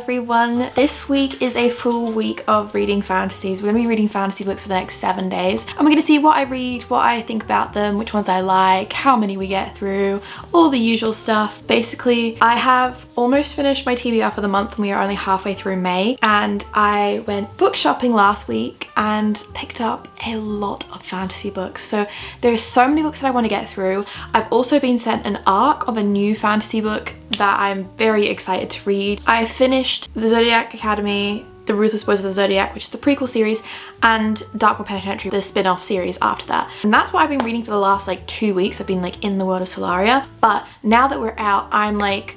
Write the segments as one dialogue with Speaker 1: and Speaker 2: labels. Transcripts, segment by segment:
Speaker 1: everyone. This week is a full week of reading fantasies. We're going to be reading fantasy books for the next 7 days. And we're going to see what I read, what I think about them, which ones I like, how many we get through, all the usual stuff. Basically, I have almost finished my TBR for the month and we are only halfway through May. And I went book shopping last week and picked up a lot of fantasy books. So there are so many books that I want to get through. I've also been sent an arc of a new fantasy book that I'm very excited to read. I finished The Zodiac Academy, The Ruthless Boys of the Zodiac, which is the prequel series, and Darkmoor Penitentiary, the spin-off series after that. And that's what I've been reading for the last like 2 weeks. I've been like in the world of Solaria. But now that we're out, I'm like,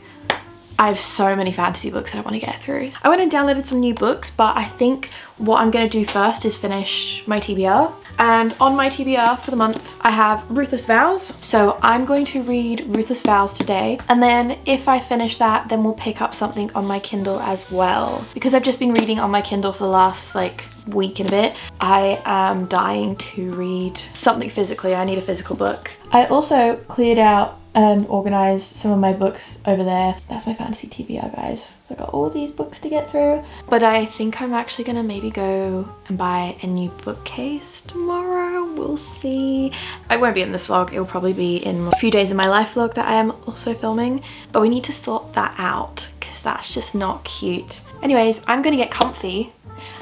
Speaker 1: I have so many fantasy books that I want to get through. I went and downloaded some new books, but I think what I'm going to do first is finish my TBR. And on my TBR for the month, I have Ruthless Vows. So I'm going to read Ruthless Vows today. And then if I finish that, then we'll pick up something on my Kindle as well. Because I've just been reading on my Kindle for the last like week and a bit. I am dying to read something physically. I need a physical book. I also cleared out and organized some of my books over there. That's my fantasy TBR, guys. So I've got all these books to get through. But I think I'm actually gonna maybe go and buy a new bookcase tomorrow. We'll see. It won't be in this vlog. It'll probably be in a few days in my life vlog that I am also filming. But we need to sort that out because that's just not cute. Anyways, I'm gonna get comfy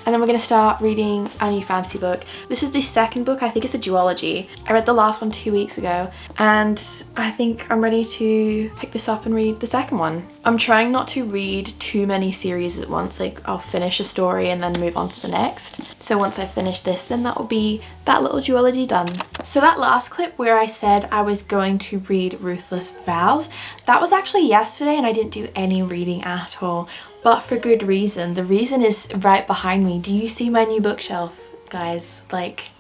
Speaker 1: and then we're going to start reading a new fantasy book. This is the second book. I think it's a duology. I read the last one 2 weeks ago and I think I'm ready to pick this up and read the second one. I'm trying not to read too many series at once. Like I'll finish a story and then move on to the next. So once I finish this, then that will be that little duology done. So that last clip where I said I was going to read Ruthless Vows, that was actually yesterday and I didn't do any reading at all. But for good reason. The reason is right behind me. Do you see my new bookshelf, guys? Like,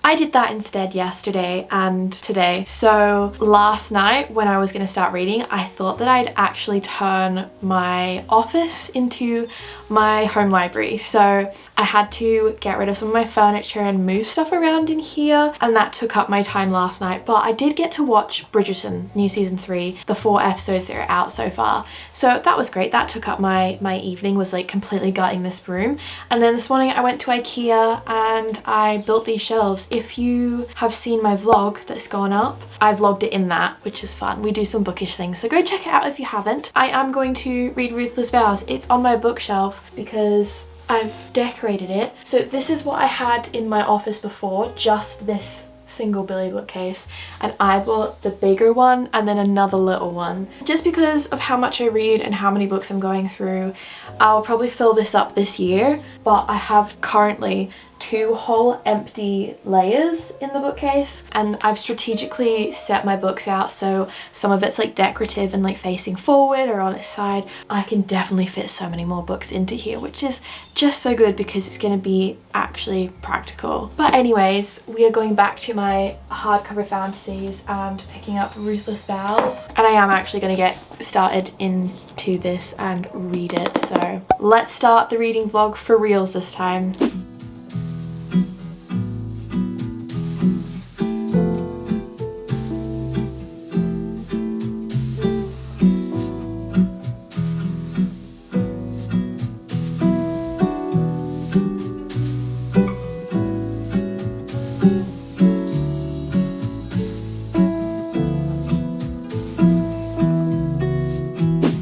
Speaker 1: I did that instead yesterday and today. So last night when I was going to start reading, I thought that I'd actually turn my office into my home library. So I had to get rid of some of my furniture and move stuff around in here, and that took up my time last night. But I did get to watch Bridgerton, new season 3, the 4 episodes that are out so far. So that was great. That took up my evening, was like completely gutting this room. And then this morning I went to IKEA and I built these shelves. If you have seen my vlog that's gone up, I vlogged it in that, which is fun. We do some bookish things, so go check it out if you haven't. I am going to read Ruthless Vows. It's on my bookshelf because I've decorated it. So this is what I had in my office before, just this single Billy bookcase, and I bought the bigger one and then another little one. Just because of how much I read and how many books I'm going through, I'll probably fill this up this year, but I have currently 2 whole empty layers in the bookcase, and I've strategically set my books out so some of it's like decorative and like facing forward or on its side. I can definitely fit so many more books into here, which is just so good because it's going to be actually practical. But anyways, we are going back to my hardcover fantasies and picking up Ruthless Vows, and I am actually going to get started into this and read it. So let's start the reading vlog for reals this time.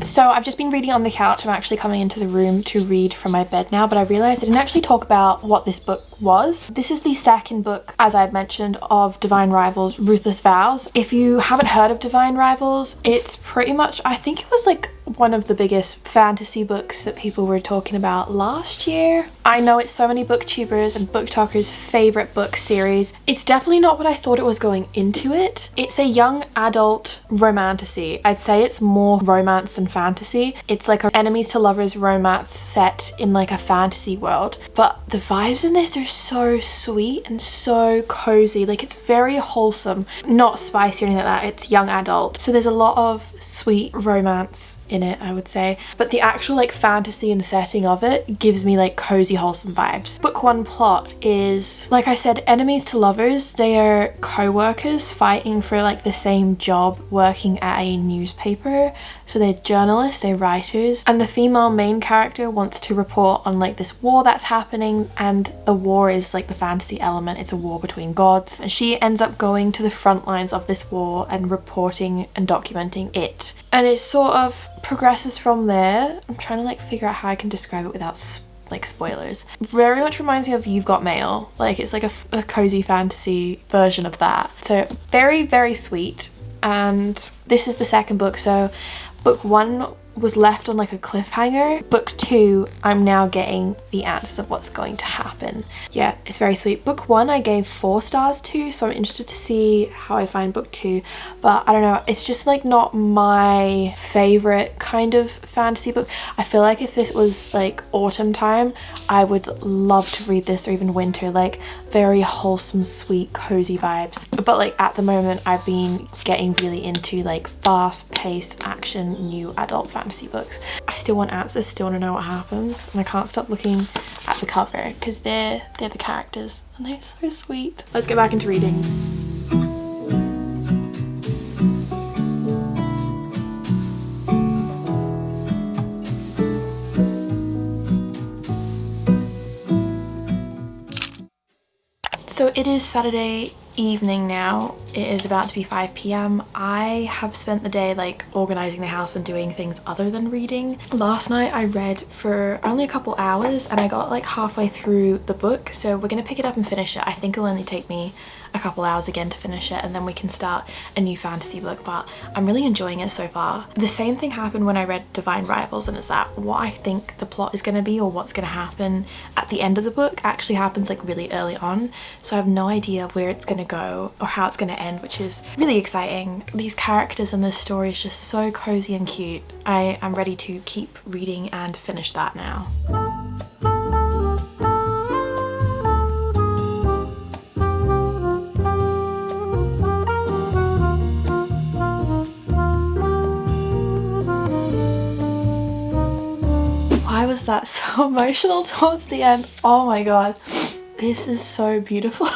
Speaker 1: So I've just been reading on the couch. I'm actually coming into the room to read from my bed now, but I realized I didn't actually talk about what this book was. This is the second book, as I had mentioned, of Divine Rivals, Ruthless Vows. If you haven't heard of Divine Rivals, it's pretty much, I think it was like one of the biggest fantasy books that people were talking about last year. I know it's so many booktubers and booktalkers' favorite book series. It's definitely not what I thought it was going into it. It's a young adult romantasy. I'd say it's more romance than fantasy. It's like an enemies to lovers romance set in like a fantasy world. But the vibes in this are so sweet and so cozy. Like it's very wholesome, not spicy or anything like that. It's young adult. So there's a lot of sweet romance in it, I would say. But the actual like fantasy and setting of it gives me like cozy, wholesome vibes. Book 1 plot is, like I said, enemies to lovers. They are co-workers fighting for like the same job, working at a newspaper. So they're journalists, they're writers, and the female main character wants to report on like this war that's happening, and the war is like the fantasy element. It's a war between gods, and she ends up going to the front lines of this war and reporting and documenting it. And it sort of progresses from there. I'm trying to like figure out how I can describe it without like spoilers. Very much reminds me of You've Got Mail. Like it's like a cozy fantasy version of that. So very, very sweet. And this is the second book, so book 1 was left on like a cliffhanger. Book 2, I'm now getting the answers of what's going to happen. Yeah, it's very sweet. Book 1 I gave 4 stars to, so I'm interested to see how I find book 2. But I don't know, it's just like not my favorite kind of fantasy book. I feel like if this was like autumn time, I would love to read this, or even winter, like very wholesome, sweet, cozy vibes. But like at the moment, I've been getting really into like fast-paced action, new adult fantasy books. I still want answers, still want to know what happens, and I can't stop looking at the cover because they're the characters and they're so sweet. Let's get back into reading. So it is Saturday evening now. It is about to be 5 p.m. I have spent the day like organizing the house and doing things other than reading. Last night I read for only a couple hours and I got like halfway through the book, so we're gonna pick it up and finish it. I think it'll only take me a couple hours again to finish it, and then we can start a new fantasy book, but I'm really enjoying it so far. The same thing happened when I read Divine Rivals, and it's that what I think the plot is going to be or what's going to happen at the end of the book actually happens like really early on, so I have no idea where it's going to go or how it's going to end, which is really exciting. These characters in this story is just so cozy and cute. I am ready to keep reading and finish that now. Why was that so emotional towards the end? Oh my god, this is so beautiful.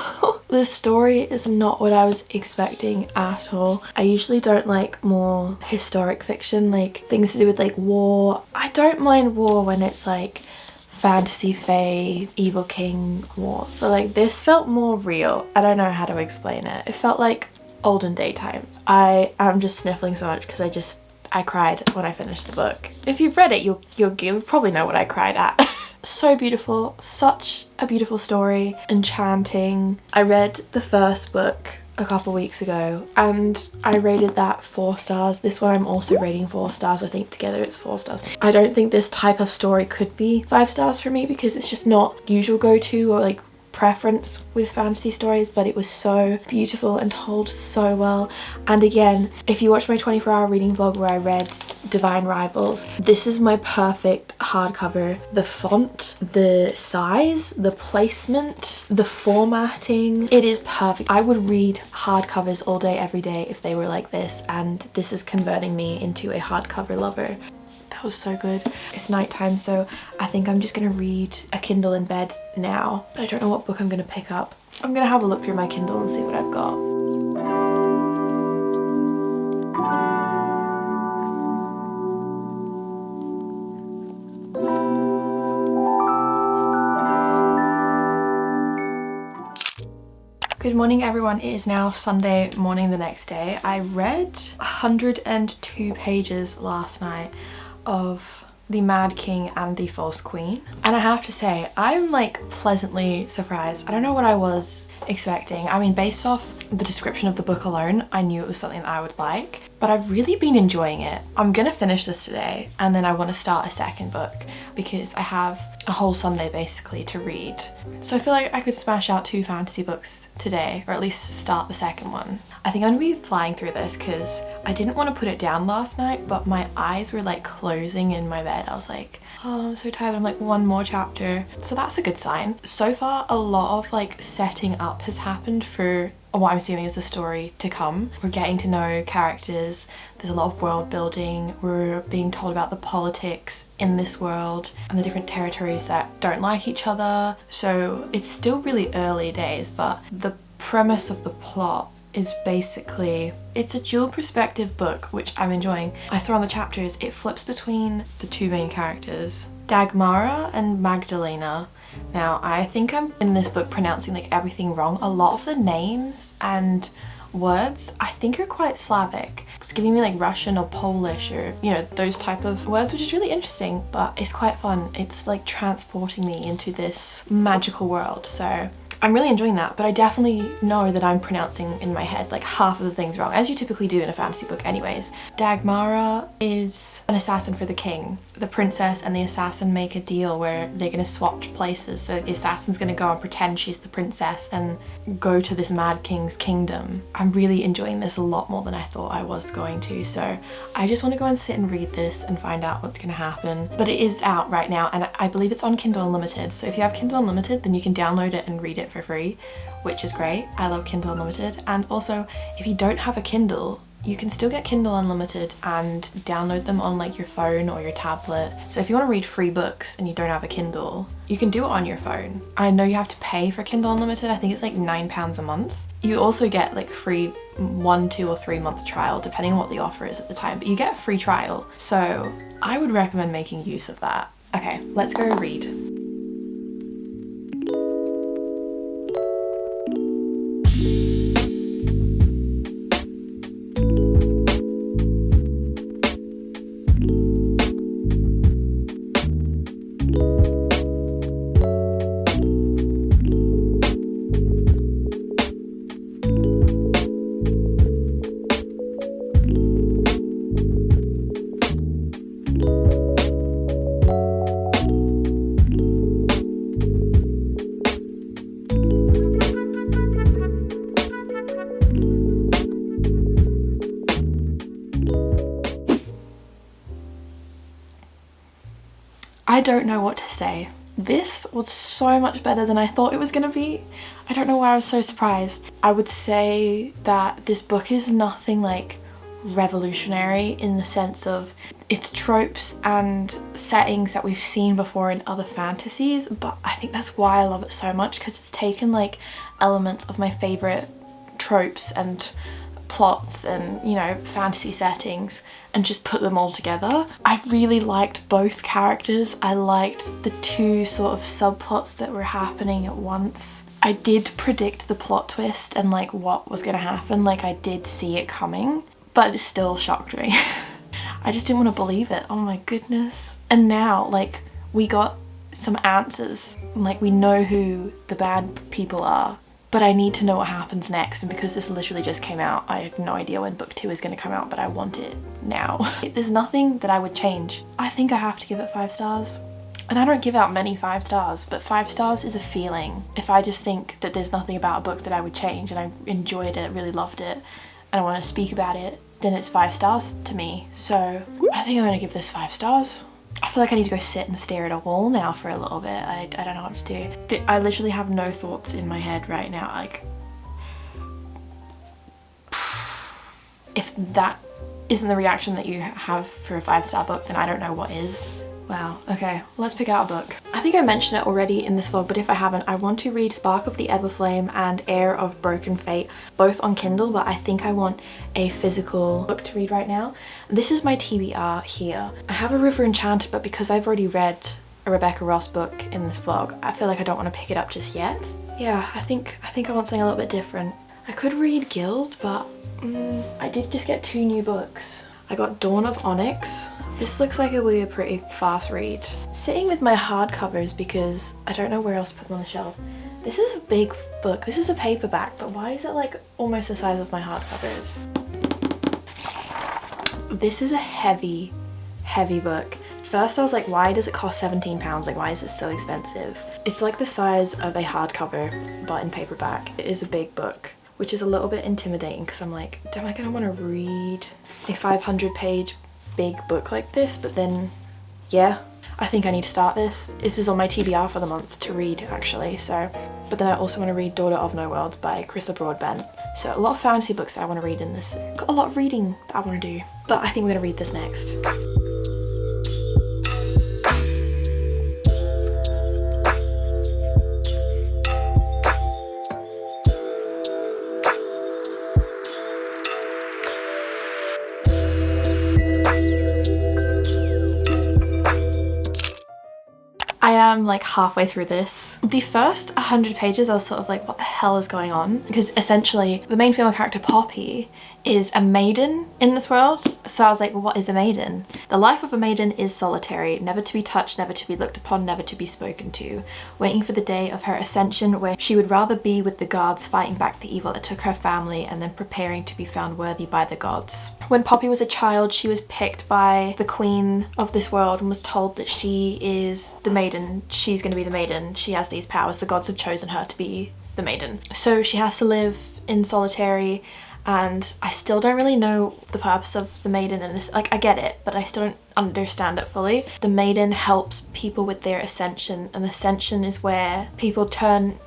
Speaker 1: This story is not what I was expecting at all. I usually don't like more historic fiction, like things to do with like war. I don't mind war when it's like fantasy, fae, evil king war, but like this felt more real. I don't know how to explain it. It felt like olden day times. I am just sniffling so much because I cried when I finished the book. If you've read it, you'll probably know what I cried at. So beautiful, such a beautiful story, enchanting. I read the first book a couple weeks ago and I rated that 4 stars. This one I'm also rating 4 stars. I think together it's 4 stars. I don't think this type of story could be 5 stars for me because it's just not usual go-to or like preference with fantasy stories, but it was so beautiful and told so well. And again, if you watch my 24-hour reading vlog where I read Divine Rivals, this is my perfect hardcover. The font, the size, the placement, the formatting, it is perfect. I would read hardcovers all day every day if they were like this, and this is converting me into a hardcover lover. That was so good. It's nighttime, so I think I'm just gonna read a Kindle in bed now, but I don't know what book I'm gonna pick up. I'm gonna have a look through my Kindle and see what I've got. Good morning everyone, it is now Sunday morning the next day. I read 102 pages last night of The Mad King and the False Queen, and I have to say I'm like pleasantly surprised. I don't know what I was expecting. I mean, based off the description of the book alone, I knew it was something that I would like, but I've really been enjoying it. I'm gonna finish this today and then I want to start a second book because I have a whole Sunday basically to read. So I feel like I could smash out 2 fantasy books today, or at least start the second one. I think I'm gonna be flying through this because I didn't want to put it down last night, but my eyes were like closing in my bed. I was like, oh, I'm so tired. I'm like, one more chapter. So that's a good sign. So far, a lot of like setting up has happened for what I'm assuming is the story to come. We're getting to know characters, there's a lot of world building, we're being told about the politics in this world and the different territories that don't like each other. So it's still really early days, but the premise of the plot is basically, it's a dual perspective book, which I'm enjoying. I saw on the chapters, it flips between the two main characters, Dagmara and Magdalena. Now, I think I'm in this book pronouncing like everything wrong. A lot of the names and words I think are quite Slavic. It's giving me like Russian or Polish or, you know, those type of words, which is really interesting, but it's quite fun. It's like transporting me into this magical world. So I'm really enjoying that, but I definitely know that I'm pronouncing in my head like half of the things wrong, as you typically do in a fantasy book anyways. Dagmara is an assassin for the king. The princess and the assassin make a deal where they're going to swap places. So the assassin's going to go and pretend she's the princess and go to this mad king's kingdom. I'm really enjoying this a lot more than I thought I was going to, so I just want to go and sit and read this and find out what's going to happen. But it is out right now, and I believe it's on Kindle Unlimited, so if you have Kindle Unlimited then you can download it and read it for free, which is great. I love Kindle Unlimited. And also, if you don't have a Kindle, you can still get Kindle Unlimited and download them on like your phone or your tablet. So if you want to read free books and you don't have a Kindle, you can do it on your phone. I know you have to pay for Kindle Unlimited. I think it's like £9 a month. You also get like free 1, 2 or 3 month trial depending on what the offer is at the time, but you get a free trial. So I would recommend making use of that. Okay, let's go read. I don't know what to say. This was so much better than I thought it was gonna be. I don't know why I was so surprised. I would say that this book is nothing like revolutionary in the sense of its tropes and settings that we've seen before in other fantasies, but I think that's why I love it so much, because it's taken like elements of my favorite tropes and plots and, you know, fantasy settings and just put them all together. I really liked both characters. I liked the two sort of subplots that were happening at once. I did predict the plot twist and like what was gonna happen. Like I did see it coming, but it still shocked me. I just didn't want to believe it. Oh my goodness. And now like we got some answers. Like we know who the bad people are, but I need to know what happens next, and because this literally just came out, I have no idea when book 2 is going to come out, but I want it now. There's nothing that I would change. I think I have to give it 5 stars. And I don't give out many 5 stars, but 5 stars is a feeling. If I just think that there's nothing about a book that I would change and I enjoyed it, really loved it, and I want to speak about it, then it's 5 stars to me. So I think I'm going to give this 5 stars. I feel like I need to go sit and stare at a wall now for a little bit. I don't know what to do. I literally have no thoughts in my head right now. Like, if that isn't the reaction that you have for a 5-star book, then I don't know what is. Wow, okay, let's pick out a book. I think I mentioned it already in this vlog, but if I haven't, I want to read Spark of the Everflame and Heir of Broken Fate, both on Kindle, but I think I want a physical book to read right now. This is my TBR here. I have a River Enchanted, but because I've already read a Rebecca Ross book in this vlog, I feel like I don't want to pick it up just yet. Yeah, I think I want something a little bit different. I could read Guild, but I did just get 2 new books. I got Dawn of Onyx. This looks like it will be a pretty fast read. Sitting with my hardcovers because I don't know where else to put them on the shelf. This is a big book. This is a paperback, but why is it like almost the size of my hardcovers? This is a heavy, heavy book. First I was like, why does it cost £17? Like, why is it so expensive? It's like the size of a hardcover, but in paperback. It is a big book, which is a little bit intimidating because I'm like, am I gonna want to read a 500-page big book like this? But then, yeah, I think I need to start this. This is on my TBR for the month to read actually, so. But then I also want to read Daughter of No Worlds by Carissa Broadbent. So a lot of fantasy books that I want to read in this. Got a lot of reading that I want to do. But I think we're going to read this next. I am like halfway through this. The first 100 pages I was sort of like, what the hell is going on? Because essentially the main female character Poppy is a maiden in this world. So I was like, well, what is a maiden? The life of a maiden is solitary, never to be touched, never to be looked upon, never to be spoken to, waiting for the day of her ascension where she would rather be with the gods fighting back the evil that took her family and then preparing to be found worthy by the gods. When Poppy was a child, she was picked by the queen of this world and was told that she is the maiden. She's going to be the maiden. She has these powers. The gods have chosen her to be the maiden. So she has to live in solitary, and I still don't really know the purpose of the maiden in this. Like, I get it, but I still don't understand it fully. The maiden helps people with their ascension, and ascension is where people turn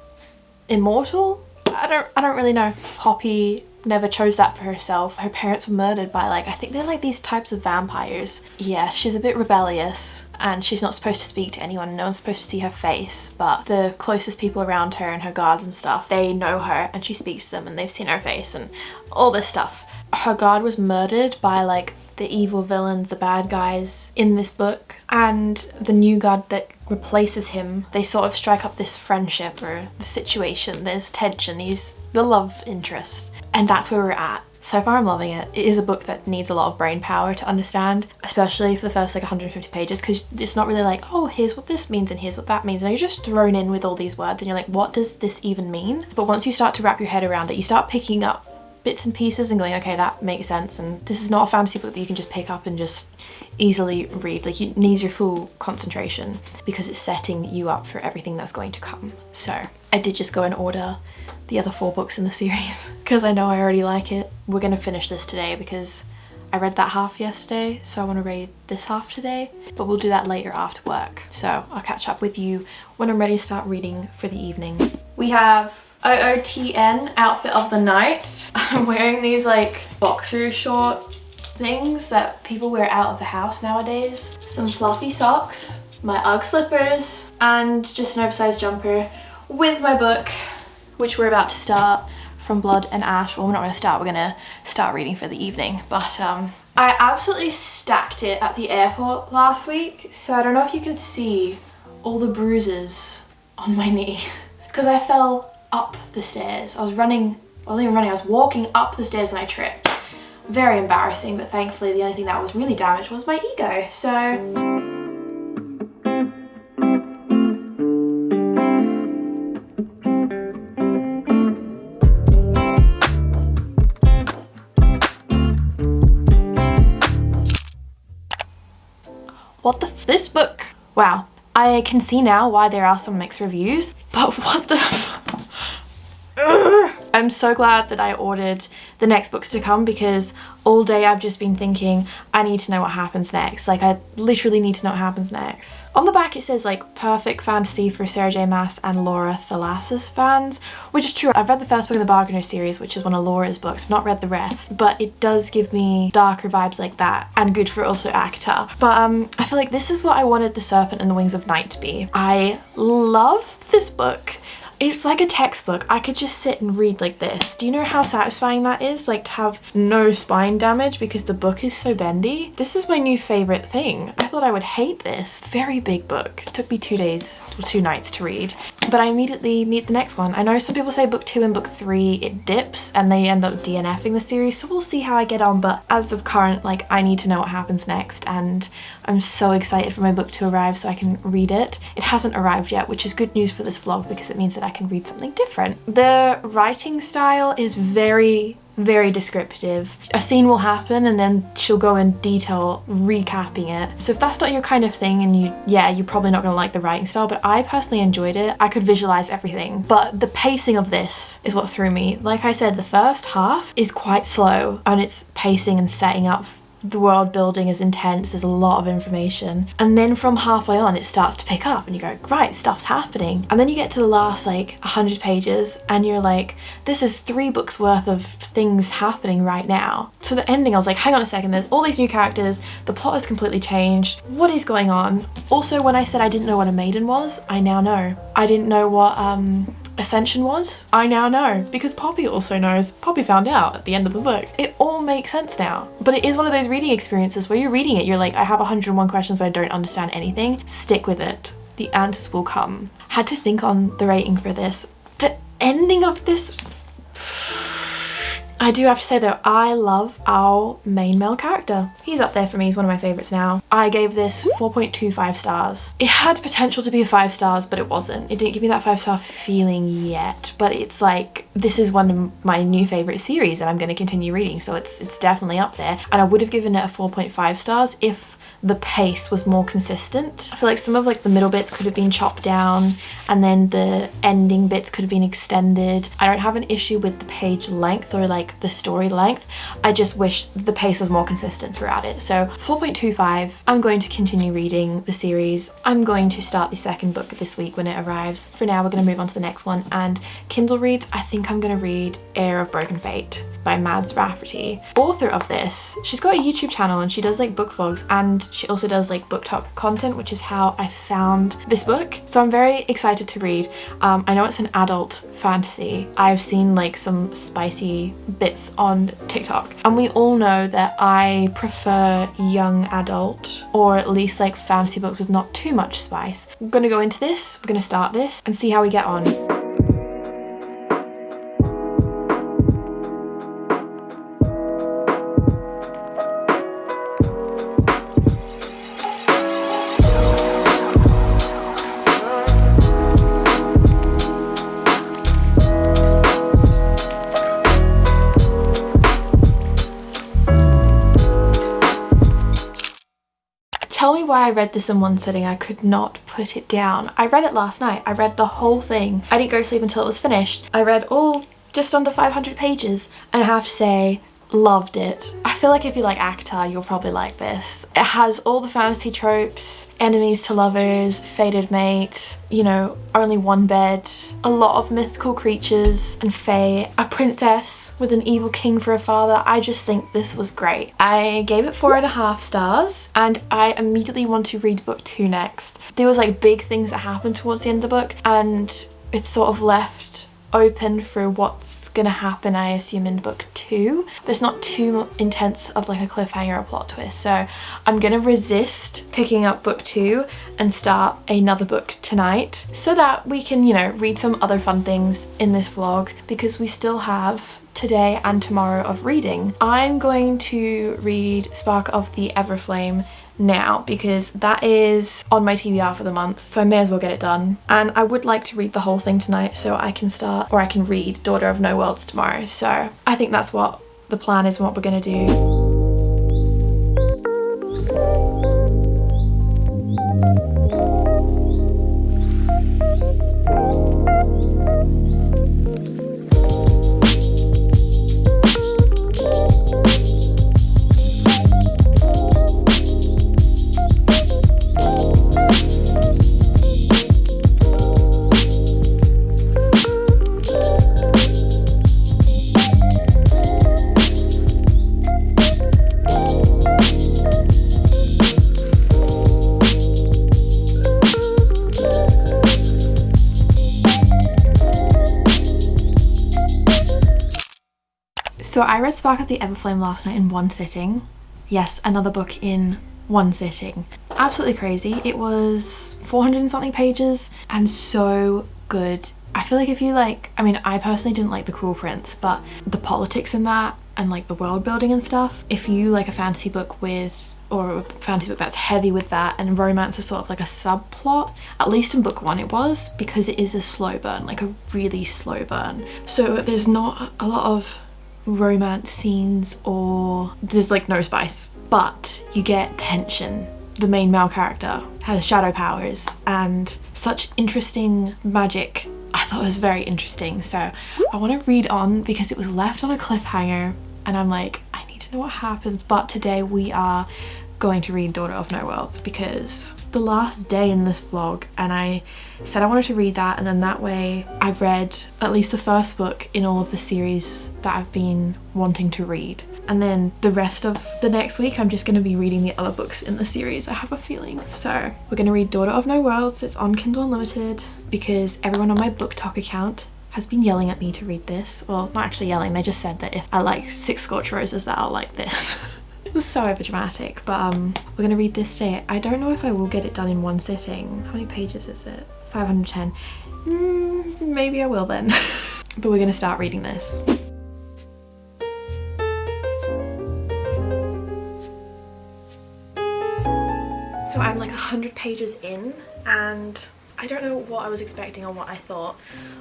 Speaker 1: immortal? I don't really know. Poppy never chose that for herself. Her parents were murdered by, like, I think they're like these types of vampires. Yeah, she's a bit rebellious and she's not supposed to speak to anyone. No one's supposed to see her face, but the closest people around her and her guards and stuff, they know her and she speaks to them and they've seen her face and all this stuff. Her guard was murdered by like the evil villains, the bad guys in this book, and the new guard that replaces him, they sort of strike up this friendship or the situation. There's tension, he's the love interest, and that's where we're at. So far I'm loving it. It is a book that needs a lot of brain power to understand, especially for the first like 150 pages, because it's not really like, oh, here's what this means and here's what that means. And you're just thrown in with all these words and you're like, what does this even mean? But once you start to wrap your head around it, you start picking up bits and pieces and going, okay, that makes sense. And this is not a fantasy book that you can just pick up and just easily read. Like, it needs your full concentration because it's setting you up for everything that's going to come. So I did just go and order the other 4 books in the series because I know I already like it. We're gonna finish this today because I read that half yesterday, so I want to read this half today, but we'll do that later after work. So I'll catch up with you when I'm ready to start reading for the evening. We have OOTN outfit of the night. I'm wearing these like boxer short things that people wear out of the house nowadays. Some fluffy socks, my UGG slippers, and just an oversized jumper with my book, which we're about to start, From Blood and Ash. Well, we're not going to start, we're going to start reading for the evening. But I absolutely stacked it at the airport last week, so I don't know if you can see all the bruises on my knee because I fell up the stairs. I wasn't even running, I was walking up the stairs and I tripped. Very embarrassing, but thankfully the only thing that was really damaged was my ego. So this book, wow, I can see now why there are some mixed reviews, but what the I'm so glad that I ordered the next books to come because all day I've just been thinking I need to know what happens next. Like, I literally need to know what happens next. On the back it says like perfect fantasy for Sarah J Maas and Laura Thalassis fans, which is true. I've read the first book in the Bargainer series, which is one of Laura's books. I've not read the rest, but it does give me darker vibes like that and good for also ACOTAR. But I feel like this is what I wanted The Serpent and the Wings of Night to be. I love this book. It's like a textbook. I could just sit and read like this. Do you know how satisfying that is? Like, to have no spine damage because the book is so bendy. This is my new favorite thing. I thought I would hate this. Very big book. It took me 2 days or 2 nights to read, but I immediately meet the next one. I know some people say book 2 and book 3 it dips and they end up DNFing the series, so we'll see how I get on. But as of current, like, I need to know what happens next, and I'm so excited for my book to arrive so I can read it. It hasn't arrived yet, which is good news for this vlog because it means that I can read something different. The writing style is very, very descriptive. A scene will happen and then she'll go in detail recapping it. So if that's not your kind of thing, and you're probably not gonna like the writing style, but I personally enjoyed it. I could visualize everything, but the pacing of this is what threw me. Like I said, the first half is quite slow and it's pacing and setting up the world building is intense, there's a lot of information, and then from halfway on it starts to pick up and you go, right, stuff's happening. And then you get to the last like 100 pages and you're like, this is 3 books worth of things happening right now. So the ending, I was like, hang on a second, there's all these new characters, the plot has completely changed, what is going on? Also, when I said I didn't know what a maiden was, I now know. I didn't know what Ascension was, I now know, because Poppy also knows. Poppy found out at the end of the book. It all makes sense now. But it is one of those reading experiences where you're reading it, you're like, I have 101 questions, I don't understand anything. Stick with it. The answers will come. Had to think on the rating for this. The ending of this, I do have to say though, I love our main male character. He's up there for me, he's one of my favorites now. I gave this 4.25 stars. It had potential to be a 5 stars, but it wasn't. It didn't give me that 5-star feeling yet, but it's like, this is one of my new favorite series and I'm gonna continue reading, so it's definitely up there. And I would have given it a 4.5 stars if the pace was more consistent. I feel like some of like the middle bits could have been chopped down and then the ending bits could have been extended. I don't have an issue with the page length or like the story length. I just wish the pace was more consistent throughout it. So 4.25, I'm going to continue reading the series. I'm going to start the second book this week when it arrives. For now, we're gonna move on to the next one. And Kindle reads, I think I'm gonna read Heir of Broken Fate by Mads Rafferty. Author of this, she's got a YouTube channel and she does like book vlogs, and she also does like book talk content, which is how I found this book. So I'm very excited to read. I know it's an adult fantasy. I've seen like some spicy bits on TikTok, and we all know that I prefer young adult, or at least like fantasy books with not too much spice. I'm gonna go into this, we're gonna start this and see how we get on. Tell me why I read this in one sitting. I could not put it down. I read it last night. I read the whole thing. I didn't go to sleep until it was finished. I read all just under 500 pages and I have to say, loved it. I feel like if you like ACTA, you'll probably like this. It has all the fantasy tropes, enemies to lovers, fated mates, you know, only one bed, a lot of mythical creatures and fae, a princess with an evil king for a father. I just think this was great. I gave it 4.5 stars and I immediately want to read book 2 next. There was like big things that happened towards the end of the book and it's sort of left open for what's gonna happen, I assume, in book 2, but it's not too intense of like a cliffhanger or plot twist. So I'm gonna resist picking up book 2 and start another book tonight so that we can, you know, read some other fun things in this vlog, because we still have today and tomorrow of reading. I'm going to read Spark of the Everflame now because that is on my TBR for the month, so I may as well get it done. And I would like to read the whole thing tonight so I can start, or I can read Daughter of No Worlds tomorrow. So I think that's what the plan is and what we're gonna do. So I read Spark of the Everflame last night in one sitting. Yes, another book in one sitting. Absolutely crazy. It was 400 and something pages and so good. I feel like if you like, I mean, I personally didn't like The Cruel Prince, but the politics in that and like the world building and stuff, if you like a fantasy book with, or a fantasy book that's heavy with that, and romance is sort of like a subplot, at least in book 1 it was, because it is a slow burn, like a really slow burn. So there's not a lot of romance scenes, or there's like no spice, but you get tension. The main male character has shadow powers and such interesting magic. I thought it was very interesting, so I want to read on because it was left on a cliffhanger and I'm like, I need to to know what happens. But today we are going to read Daughter of No Worlds because the last day in this vlog, and I said I wanted to read that, and then that way I've read at least the first book in all of the series that I've been wanting to read, and then the rest of the next week I'm just going to be reading the other books in the series, I have a feeling. So we're going to read Daughter of No Worlds. It's on Kindle Unlimited because everyone on my BookTok account has been yelling at me to read this. Well, not actually yelling, they just said that if I like 6 Scorched Roses that I'll like this. It was so over dramatic, but we're gonna read this today. I don't know if I will get it done in one sitting. How many pages is it? 510. Maybe I will then. But we're gonna start reading this. So I'm like 100 pages in, and I don't know what I was expecting or what I thought.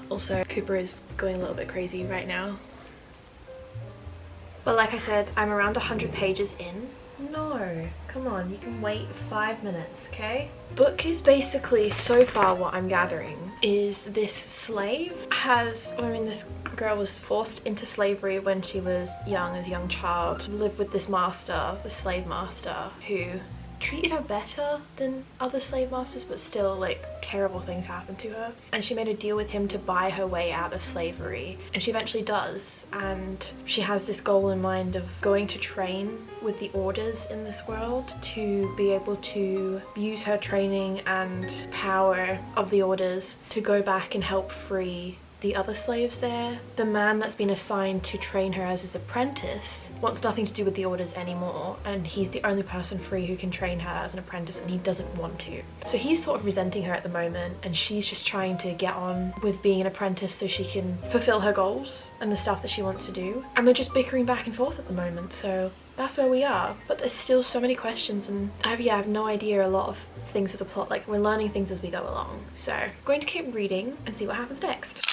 Speaker 1: Also, Cooper is going a little bit crazy right now. But like I said, I'm around 100 pages in. No, come on, you can wait 5 minutes, okay? Book is basically, so far what I'm gathering, is this slave this girl was forced into slavery when she was young, as a young child. Lived with this master, the slave master, who treated her better than other slave masters, but still like terrible things happened to her, and she made a deal with him to buy her way out of slavery, and she eventually does, and she has this goal in mind of going to train with the orders in this world to be able to use her training and power of the orders to go back and help free the other slaves there. The man that's been assigned to train her as his apprentice wants nothing to do with the orders anymore, and he's the only person free who can train her as an apprentice, and he doesn't want to. So he's sort of resenting her at the moment, and she's just trying to get on with being an apprentice so she can fulfill her goals and the stuff that she wants to do. And they're just bickering back and forth at the moment, so that's where we are. But there's still so many questions, and I have no idea a lot of things with the plot. Like, we're learning things as we go along. So I'm going to keep reading and see what happens next.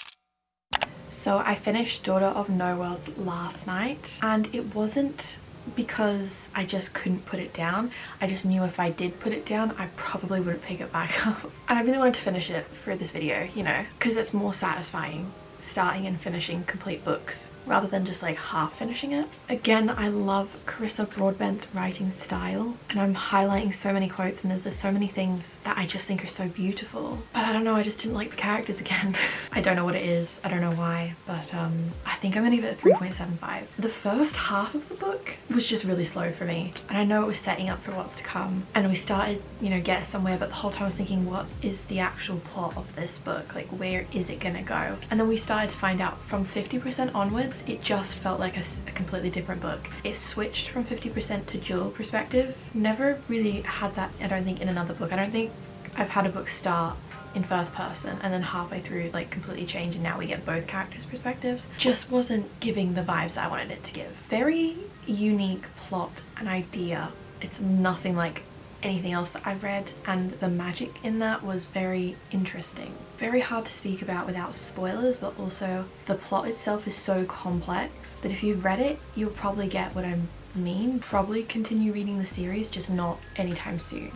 Speaker 1: So I finished Daughter of No Worlds last night, and it wasn't because I just couldn't put it down. I just knew if I did put it down, I probably wouldn't pick it back up. And I really wanted to finish it for this video, you know, because it's more satisfying starting and finishing complete books rather than just like half finishing it. Again, I love Carissa Broadbent's writing style, and I'm highlighting so many quotes, and there's just so many things that I just think are so beautiful. But I don't know, I just didn't like the characters again. I don't know what it is, I don't know why, but I think I'm gonna give it a 3.75. The first half of the book was just really slow for me, and I know it was setting up for what's to come, and we started, you know, get somewhere, but the whole time I was thinking, what is the actual plot of this book? Like, where is it gonna go? And then we started to find out from 50% onwards, it just felt like a completely different book. It switched from 50% to dual perspective. Never really had that, I don't think, in another book. I don't think I've had a book start in first person and then halfway through like completely change, and now we get both characters' perspectives. Just wasn't giving the vibes I wanted it to give. Very unique plot and idea. It's nothing like anything else that I've read, and the magic in that was very interesting. Very hard to speak about without spoilers, but also the plot itself is so complex that if you've read it, you'll probably get what I mean. Probably continue reading the series, just not anytime soon.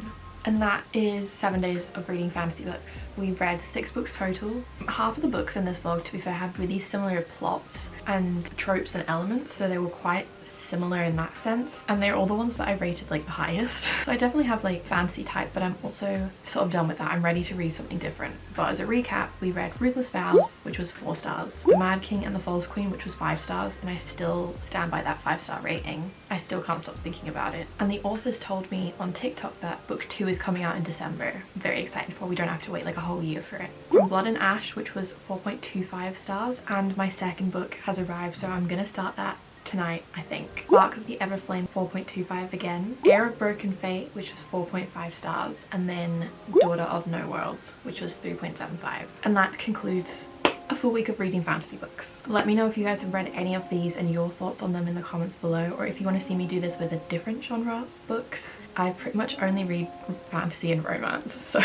Speaker 1: And that is 7 days of reading fantasy books. We've read 6 books total. Half of the books in this vlog, to be fair, have really similar plots and tropes and elements, so they were quite similar in that sense, and they're all the ones that I rated like the highest. So I definitely have like fantasy type, but I'm also sort of done with that. I'm ready to read something different. But as a recap, we read Ruthless, Vows, which was 4 stars, The Mad King and the False Queen, which was 5 stars, and I still stand by that 5-star rating. I still can't stop thinking about it. And the authors told me on TikTok that book 2 is coming out in December. I'm very excited for. We don't have to wait like a whole year for it. From Blood and Ash, which was 4.25 stars, and my second book has arrived, so I'm gonna start that tonight, I think. Bark of the Everflame, 4.25 again. Heir of Broken Fate, which was 4.5 stars, and then Daughter of No Worlds, which was 3.75. And that concludes a full week of reading fantasy books. Let me know if you guys have read any of these and your thoughts on them in the comments below, or if you want to see me do this with a different genre of books. I pretty much only read fantasy and romance, so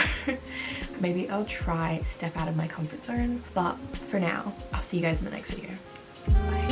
Speaker 1: maybe I'll try step out of my comfort zone. But for now, I'll see you guys in the next video. Bye.